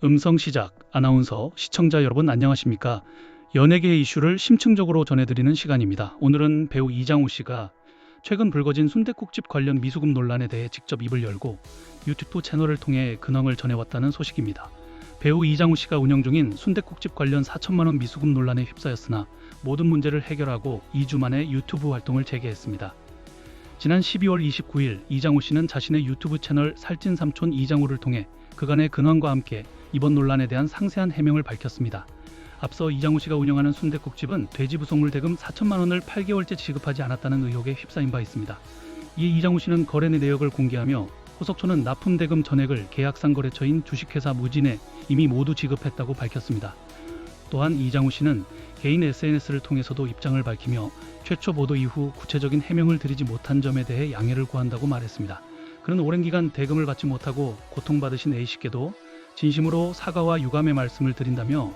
음성 시작, 아나운서, 시청자 여러분 안녕하십니까? 연예계 이슈를 심층적으로 전해드리는 시간입니다. 오늘은 배우 이장우 씨가 최근 불거진 순댓국집 관련 미수금 논란에 대해 직접 입을 열고 유튜브 채널을 통해 근황을 전해왔다는 소식입니다. 배우 이장우 씨가 운영 중인 순댓국집 관련 4천만 원 미수금 논란에 휩싸였으나 모든 문제를 해결하고 2주 만에 유튜브 활동을 재개했습니다. 지난 12월 29일 이장우 씨는 자신의 유튜브 채널 살찐 삼촌 이장우를 통해 그간의 근황과 함께 이번 논란에 대한 상세한 해명을 밝혔습니다. 앞서 이장우 씨가 운영하는 순댓국집은 돼지 부속물 대금 4천만 원을 8개월째 지급하지 않았다는 의혹에 휩싸인 바 있습니다. 이에 이장우 씨는 거래 내역을 공개하며 호석초는 납품 대금 전액을 계약상 거래처인 주식회사 무진에 이미 모두 지급했다고 밝혔습니다. 또한 이장우 씨는 개인 SNS를 통해서도 입장을 밝히며 최초 보도 이후 구체적인 해명을 드리지 못한 점에 대해 양해를 구한다고 말했습니다. 그는 오랜 기간 대금을 받지 못하고 고통받으신 A씨께도 진심으로 사과와 유감의 말씀을 드린다며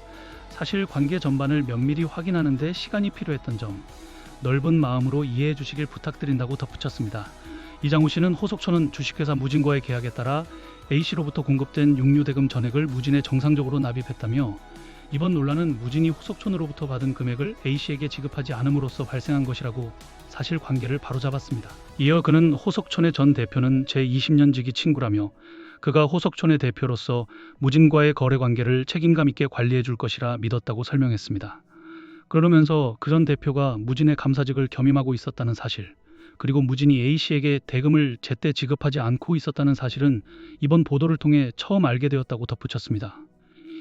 사실 관계 전반을 면밀히 확인하는 데 시간이 필요했던 점, 넓은 마음으로 이해해 주시길 부탁드린다고 덧붙였습니다. 이장우 씨는 호속초는 주식회사 무진과의 계약에 따라 A씨로부터 공급된 육류대금 전액을 무진에 정상적으로 납입했다며 이번 논란은 무진이 호속촌으로부터 받은 금액을 A씨에게 지급하지 않음으로써 발생한 것이라고 사실관계를 바로잡았습니다. 이어 그는 호석촌의 전 대표는 제20년 지기 친구라며 그가 호석촌의 대표로서 무진과의 거래관계를 책임감 있게 관리해 줄 것이라 믿었다고 설명했습니다. 그러면서 그 전 대표가 무진의 감사직을 겸임하고 있었다는 사실, 그리고 무진이 A씨에게 대금을 제때 지급하지 않고 있었다는 사실은 이번 보도를 통해 처음 알게 되었다고 덧붙였습니다.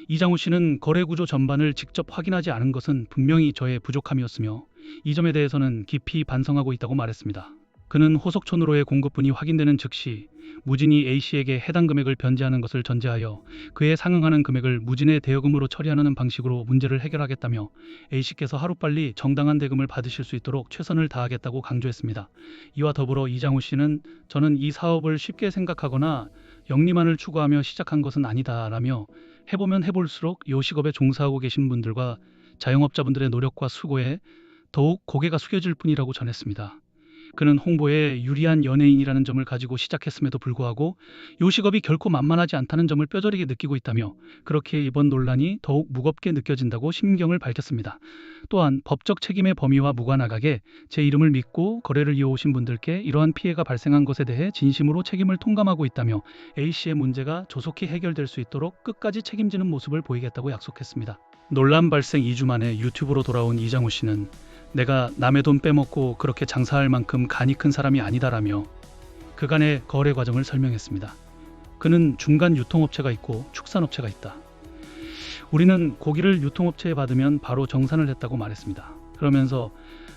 이장우 씨는 거래 구조 전반을 직접 확인하지 않은 것은 분명히 저의 부족함이었으며 이 점에 대해서는 깊이 반성하고 있다고 말했습니다. 그는 호석촌으로의 공급분이 확인되는 즉시 무진이 A씨에게 해당 금액을 변제하는 것을 전제하여 그에 상응하는 금액을 무진의 대여금으로 처리하는 방식으로 문제를 해결하겠다며 A씨께서 하루빨리 정당한 대금을 받으실 수 있도록 최선을 다하겠다고 강조했습니다. 이와 더불어 이장우 씨는 저는 이 사업을 쉽게 생각하거나 영리만을 추구하며 시작한 것은 아니다라며 해보면 해볼수록 이 직업에 종사하고 계신 분들과 자영업자분들의 노력과 수고에 더욱 고개가 숙여질 뿐이라고 전했습니다. 그는 홍보에 유리한 연예인이라는 점을 가지고 시작했음에도 불구하고 이 직업이 결코 만만하지 않다는 점을 뼈저리게 느끼고 있다며 그렇게 이번 논란이 더욱 무겁게 느껴진다고 심경을 밝혔습니다. 또한 법적 책임의 범위와 무관하게 제 이름을 믿고 거래를 이어오신 분들께 이러한 피해가 발생한 것에 대해 진심으로 책임을 통감하고 있다며 A씨의 문제가 조속히 해결될 수 있도록 끝까지 책임지는 모습을 보이겠다고 약속했습니다. 논란 발생 2주 만에 유튜브로 돌아온 이장우 씨는 내가 남의 돈 빼먹고 그렇게 장사할 만큼 간이 큰 사람이 아니다라며 그간의 거래 과정을 설명했습니다. 그는 중간 유통업체가 있고 축산업체가 있다. 우리는 고기를 유통업체에 받으면 바로 정산을 했다고 말했습니다. 그러면서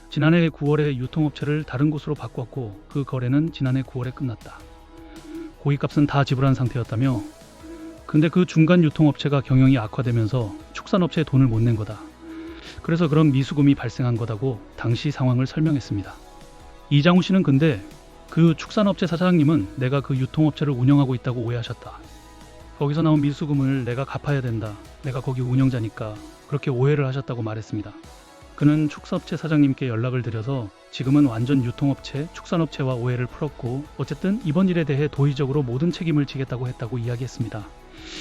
지난해 9월에 유통업체를 다른 곳으로 바꿨고 그 거래는 지난해 9월에 끝났다. 고기값은 다 지불한 상태였다며 근데 그 중간 유통업체가 경영이 악화되면서 축산업체에 돈을 못 낸 거다. 그래서 그런 미수금이 발생한 거다고 당시 상황을 설명했습니다. 이장우 씨는 근데 그 축산업체 사장님은 내가 그 유통업체를 운영하고 있다고 오해하셨다. 거기서 나온 미수금을 내가 갚아야 된다. 내가 거기 운영자니까 그렇게 오해를 하셨다고 말했습니다. 그는 축산업체 사장님께 연락을 드려서 지금은 완전 유통업체, 축산업체와 오해를 풀었고 어쨌든 이번 일에 대해 도의적으로 모든 책임을 지겠다고 했다고 이야기했습니다.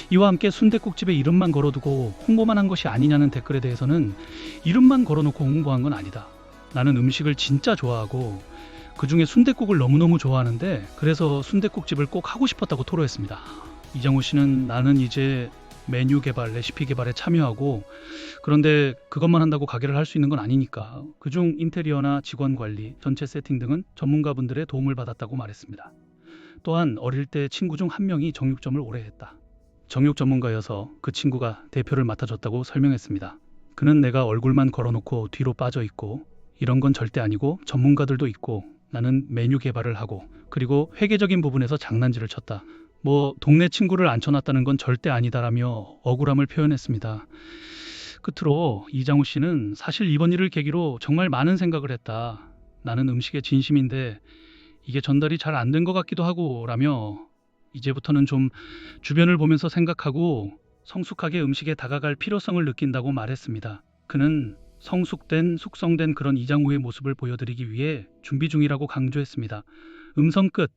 이와 함께 순댓국집의 이름만 걸어두고 홍보만 한 것이 아니냐는 댓글에 대해서는 이름만 걸어놓고 홍보한 건 아니다. 나는 음식을 진짜 좋아하고 그중에 순댓국을 너무너무 좋아하는데 그래서 순댓국집을 꼭 하고 싶었다고 토로했습니다. 이장우 씨는 나는 이제 메뉴 개발, 레시피 개발에 참여하고 그런데 그것만 한다고 가게를 할 수 있는 건 아니니까 그중 인테리어나 직원 관리, 전체 세팅 등은 전문가분들의 도움을 받았다고 말했습니다. 또한 어릴 때 친구 중 한 명이 정육점을 오래 했다. 정육 전문가여서 그 친구가 대표를 맡아줬다고 설명했습니다. 그는 내가 얼굴만 걸어놓고 뒤로 빠져 있고 이런 건 절대 아니고 전문가들도 있고 나는 메뉴 개발을 하고 그리고 회계적인 부분에서 장난질을 쳤다. 동네 친구를 앉혀놨다는 건 절대 아니다라며 억울함을 표현했습니다. 끝으로 이장우 씨는 사실 이번 일을 계기로 정말 많은 생각을 했다. 나는 음식에 진심인데 이게 전달이 잘 안 된 것 같기도 하고 라며 이제부터는 좀 주변을 보면서 생각하고 성숙하게 음식에 다가갈 필요성을 느낀다고 말했습니다. 그는 숙성된 그런 이장우의 모습을 보여드리기 위해 준비 중이라고 강조했습니다. 음성 끝.